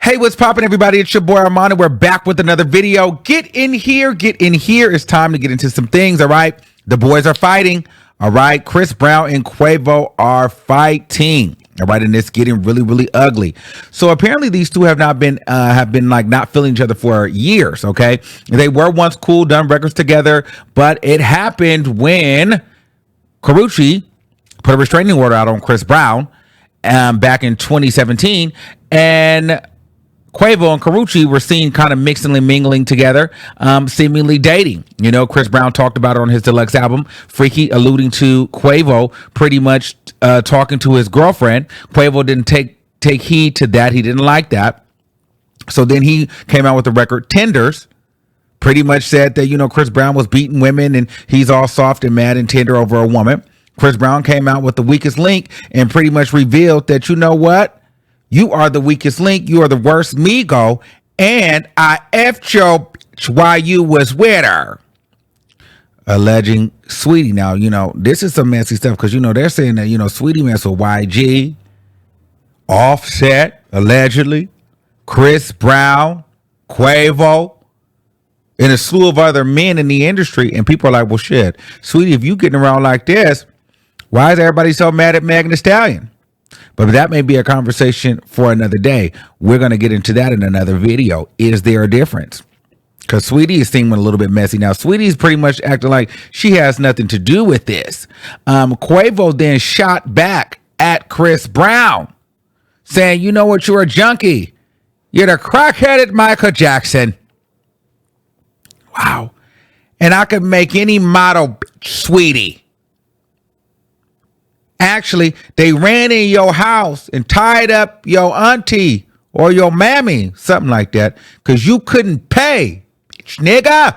Hey, what's poppin', everybody? It's your boy Armon, and we're back with another video. Get in here, get in here. It's time to get into some things, all right? The boys are fighting, all right? Chris Brown and Quavo are fighting, all right? And it's getting really, really ugly. So apparently these two have been like not feeling each other for years, okay? They were once cool, done records together, but it happened when Karrueche put a restraining order out on Chris Brown back in 2017, and Quavo and Karrueche were seen kind of mixing and mingling together, seemingly dating. You know, Chris Brown talked about it on his deluxe album, Freaky, alluding to Quavo pretty much talking to his girlfriend. Quavo didn't take heed to that. He didn't like that. So then he came out with the record Tenders, pretty much said that, you know, Chris Brown was beating women and he's all soft and mad and tender over a woman. Chris Brown came out with The Weakest Link and pretty much revealed that, you know what? You are the weakest link. You are the worst Migo. And I effed your bitch while you was with her. Alleging Saweetie. Now, you know, this is some messy stuff because, you know, they're saying that, you know, Saweetie messed with YG, Offset, allegedly, Chris Brown, Quavo, and a slew of other men in the industry. And people are like, well, shit, Saweetie, if you getting around like this, why is everybody so mad at Megan Thee Stallion? But that may be a conversation for another day. We're going to get into that in another video. Is there a difference? Because Saweetie is seeming a little bit messy. Now, Saweetie is pretty much acting like she has nothing to do with this. Quavo then shot back at Chris Brown, saying, you know what, you're a junkie. You're the crack-headed Michael Jackson. Wow. And I could make any model Saweetie. Actually, they ran in your house and tied up your auntie or your mammy, something like that, because you couldn't pay, bitch nigga.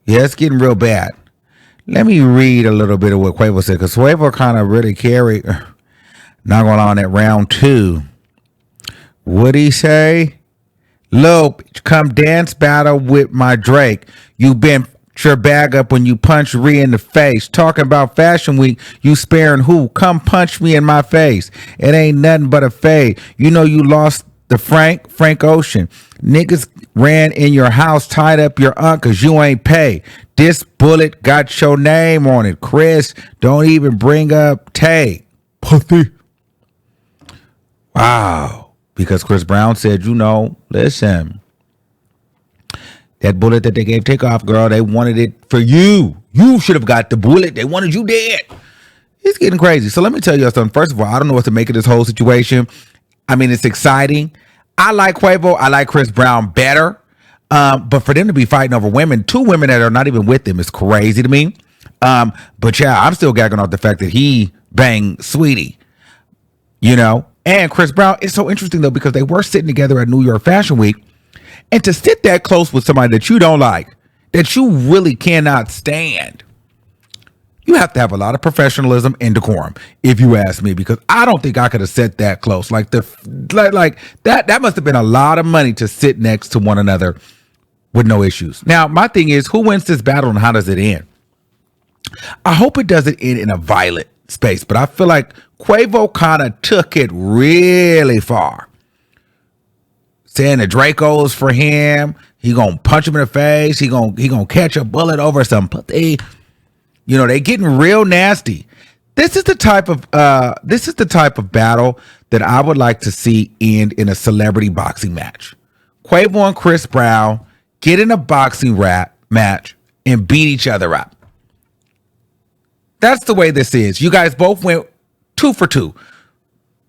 Yeah, it's getting real bad. Let me read a little bit of what Quavo said, because Quavo kind of really carried, not going on at round 2. What'd he say? Lil, bitch, come dance battle with my Drake. You been your bag up when you punch Rhea in the face. Talking about Fashion Week, you sparing who? Come punch me in my face. It ain't nothing but a fade. You know you lost the Frank Ocean. Niggas ran in your house, tied up your aunt cause you ain't pay. This bullet got your name on it. Chris, don't even bring up Tay. Pussy. Wow. Because Chris Brown said, you know, listen, that bullet that they gave Takeoff, girl, they wanted it for you. You should have got the bullet. They wanted you dead. It's getting crazy. So let me tell you something. First of all, I don't know what to make of this whole situation. I mean, it's exciting. I like Quavo. I like Chris Brown better. But for them to be fighting over women, 2 women that are not even with them is crazy to me. But yeah, I'm still gagging off the fact that he banged Saweetie, you know. And Chris Brown, it's so interesting, though, because they were sitting together at New York Fashion Week. And to sit that close with somebody that you don't like, that you really cannot stand, you have to have a lot of professionalism and decorum, if you ask me, because I don't think I could have sat that close. Like that must have been a lot of money to sit next to one another with no issues. Now, my thing is, who wins this battle and how does it end? I hope it doesn't end in a violent space, but I feel like Quavo kind of took it really far. Saying the Draco's for him, he gonna punch him in the face. He gonna catch a bullet over some pussy. You know, they getting real nasty. This is the type of battle that I would like to see end in a celebrity boxing match. Quavo and Chris Brown get in a boxing match and beat each other up. That's the way this is. You guys both went 2 for 2.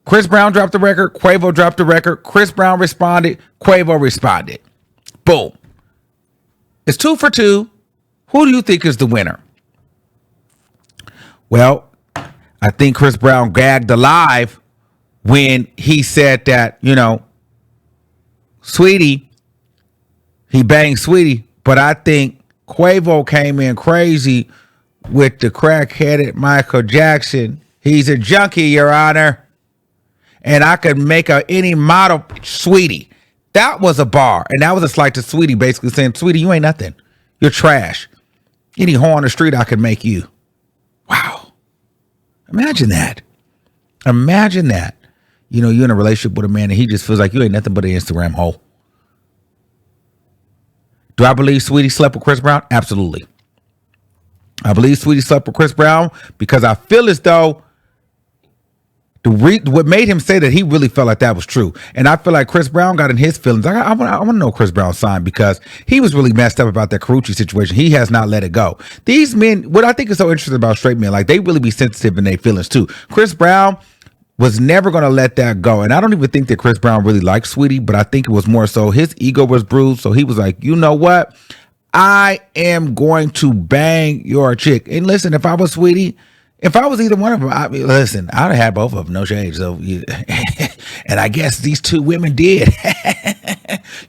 Chris Brown dropped the record. Quavo dropped the record. Chris Brown responded. Quavo responded. Boom. It's 2 for 2. Who do you think is the winner? Well, I think Chris Brown gagged alive when he said that, you know, Saweetie, he banged Saweetie, but I think Quavo came in crazy with the crack-headed Michael Jackson. He's a junkie, Your Honor. And I could make any model Saweetie. That was a bar. And that was a slight to Saweetie, basically saying, Saweetie, you ain't nothing. You're trash. Any whore on the street, I could make you. Wow. Imagine that. Imagine that. you know, you're in a relationship with a man and he just feels like you ain't nothing but an Instagram hoe. Do I believe Sweetie slept with Chris Brown? Absolutely. I believe Sweetie slept with Chris Brown because I feel as though what made him say that he really felt like that was true. And I feel like Chris Brown got in his feelings. I want to know Chris Brown's sign because he was really messed up about that Carucci situation. He has not let it go. These men, what I think is so interesting about straight men, like they really be sensitive in their feelings too. Chris Brown was never going to let that go. And I don't even think that Chris Brown really liked Sweetie, but I think it was more so his ego was bruised. So he was like, you know what? I am going to bang your chick. And listen, if I was Sweetie, if I was either one of them, I'd have had both of them, no shade. So, and I guess these two women did.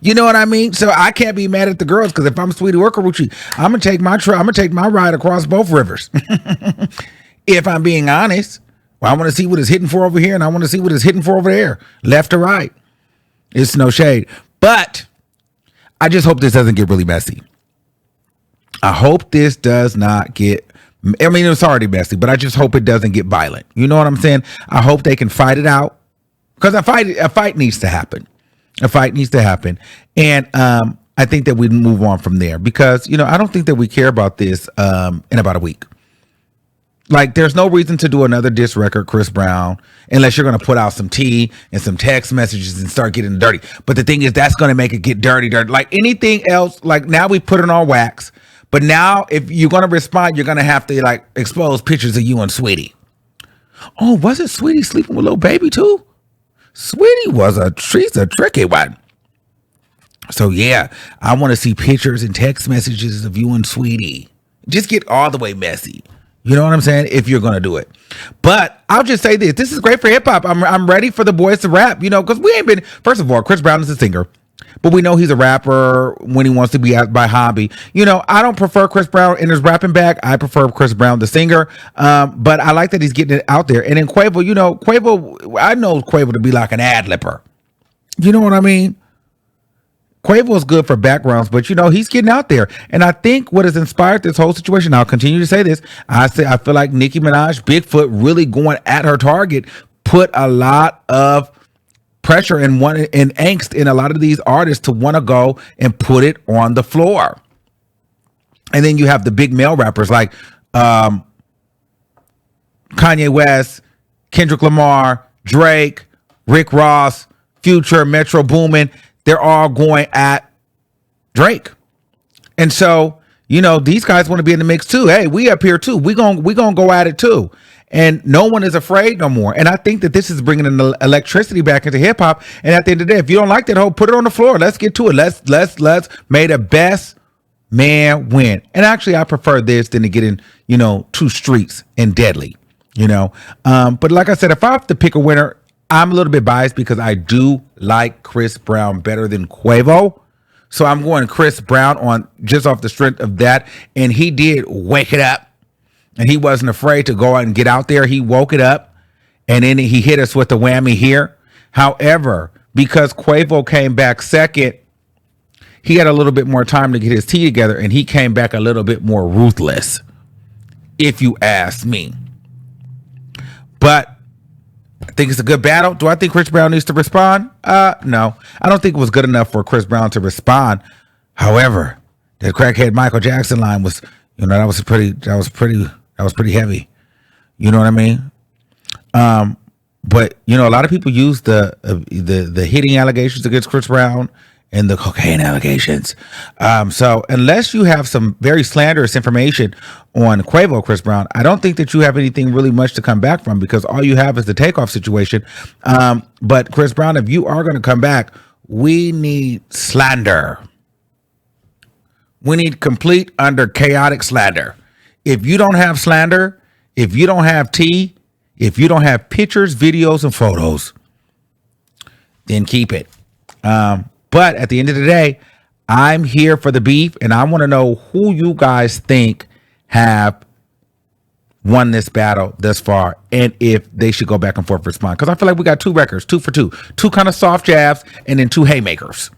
You know what I mean? So I can't be mad at the girls because if I'm Sweetie or Carucci, I'm gonna take my ride across both rivers. If I'm being honest, well, I want to see what it's hitting for over here, and I want to see what it's hitting for over there, left to right. It's no shade, but I just hope this doesn't get really messy. I hope this does not get. I mean, it's already messy, but I just hope it doesn't get violent. You know what I'm saying? I hope they can fight it out because a fight needs to happen. A fight needs to happen. And I think that we move on from there because, you know, I don't think that we care about this in about a week. Like, there's no reason to do another diss record, Chris Brown, unless you're going to put out some tea and some text messages and start getting dirty. But the thing is, that's going to make it get dirty. Like anything else, like now we put it on wax. But now, if you're going to respond, you're going to have to, like, expose pictures of you and Sweetie. Oh, wasn't Sweetie sleeping with little baby, too? Sweetie she's a tricky one. So, yeah, I want to see pictures and text messages of you and Sweetie. Just get all the way messy. You know what I'm saying? If you're going to do it. But I'll just say this. This is great for hip-hop. I'm ready for the boys to rap, you know, because we ain't been... First of all, Chris Brown is a singer. But we know he's a rapper when he wants to be out by hobby. You know, I don't prefer Chris Brown in his rapping bag. I prefer Chris Brown, the singer. But I like that he's getting it out there. And then Quavo, you know, I know Quavo to be like an ad-libber. You know what I mean? Quavo is good for backgrounds, but, you know, he's getting out there. And I think what has inspired this whole situation, I'll continue to say this, I feel like Nicki Minaj, Bigfoot, really going at her target, put a lot of pressure and angst in a lot of these artists to want to go and put it on the floor. And then you have the big male rappers like Kanye West, Kendrick Lamar, Drake, Rick Ross, Future, Metro Boomin. They're all going at Drake. And so, you know, these guys want to be in the mix too. Hey, we up here too. We gonna go at it too. And no one is afraid no more. And I think that this is bringing the electricity back into hip hop. And at the end of the day, if you don't like that whole, put it on the floor. Let's get to it. Let's may the best man win. And actually, I prefer this than to get in, you know, two streets and deadly, you know. But like I said, if I have to pick a winner, I'm a little bit biased because I do like Chris Brown better than Quavo. So I'm going Chris Brown on just off the strength of that. And he did wake it up. And he wasn't afraid to go out and get out there. He woke it up. And then he hit us with the whammy here. However, because Quavo came back second, he had a little bit more time to get his tea together. And he came back a little bit more ruthless, if you ask me. But I think it's a good battle. Do I think Chris Brown needs to respond? No. I don't think it was good enough for Chris Brown to respond. However, the crackhead Michael Jackson line was, you know, that was pretty heavy. You know what I mean? But you know, a lot of people use the hitting allegations against Chris Brown and the cocaine allegations. So unless you have some very slanderous information on Quavo, Chris Brown, I don't think that you have anything really much to come back from because all you have is the takeoff situation. But Chris Brown, if you are going to come back, we need slander. We need complete chaotic slander. If you don't have slander, if you don't have tea, if you don't have pictures, videos, and photos, then keep it. But at the end of the day, I'm here for the beef, and I want to know who you guys think have won this battle thus far, and if they should go back and forth respond. Because I feel like we got two records, 2 for 2. 2 kind of soft jabs, and then 2 haymakers.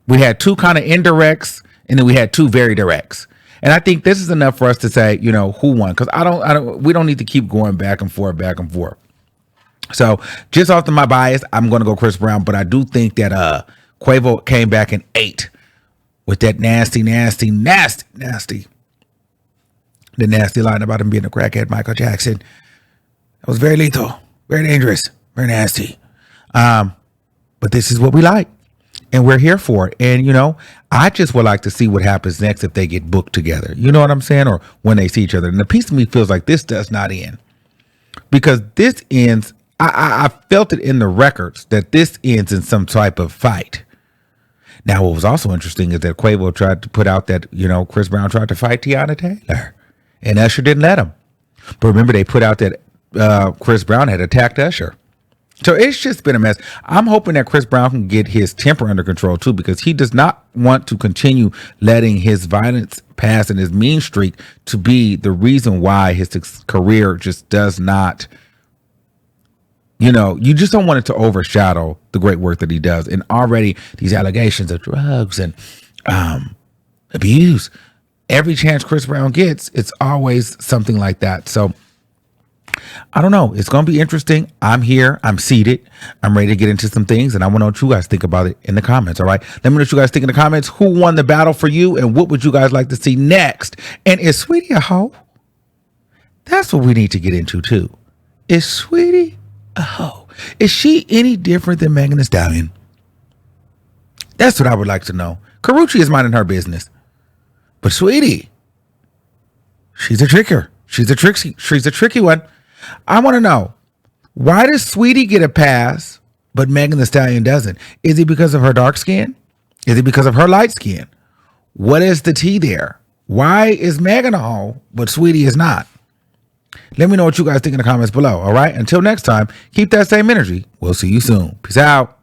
We had 2 kind of indirects, and then we had 2 very directs. And I think this is enough for us to say, you know, who won. Because we don't need to keep going back and forth. So just off of my bias, I'm going to go Chris Brown, but I do think that Quavo came back and ate with that nasty line about him being a crackhead, Michael Jackson. That was very lethal, very dangerous, very nasty. But this is what we like, and we're here for it. And, you know, I just would like to see what happens next if they get booked together. You know what I'm saying? Or when they see each other. And the piece of me feels like this does not end. Because this ends, I felt it in the records that this ends in some type of fight. Now, what was also interesting is that Quavo tried to put out that, you know, Chris Brown tried to fight Tiana Taylor. And Usher didn't let him. But remember, they put out that Chris Brown had attacked Usher. So it's just been a mess. I'm hoping that Chris Brown can get his temper under control too, because he does not want to continue letting his violence past and his mean streak to be the reason why his career just does not, you know, you just don't want it to overshadow the great work that he does. And already these allegations of drugs and abuse, every chance Chris Brown gets, it's always something like that. So I don't know. It's going to be interesting. I'm here. I'm seated. I'm ready to get into some things, and I want to know what you guys think about it in the comments. All right. Let me know what you guys think in the comments. Who won the battle for you, and what would you guys like to see next? And is Sweetie a hoe? That's what we need to get into too. Is Sweetie a hoe? Is she any different than Megan Thee Stallion? That's what I would like to know. Karrueche is minding her business, but Sweetie, she's a tricker. She's a tricky one. I want to know, why does Sweetie get a pass, but Megan Thee Stallion doesn't? Is it because of her dark skin? Is it because of her light skin? What is the tea there? Why is Megan a hoe, but Sweetie is not? Let me know what you guys think in the comments below. All right. Until next time, keep that same energy. We'll see you soon. Peace out.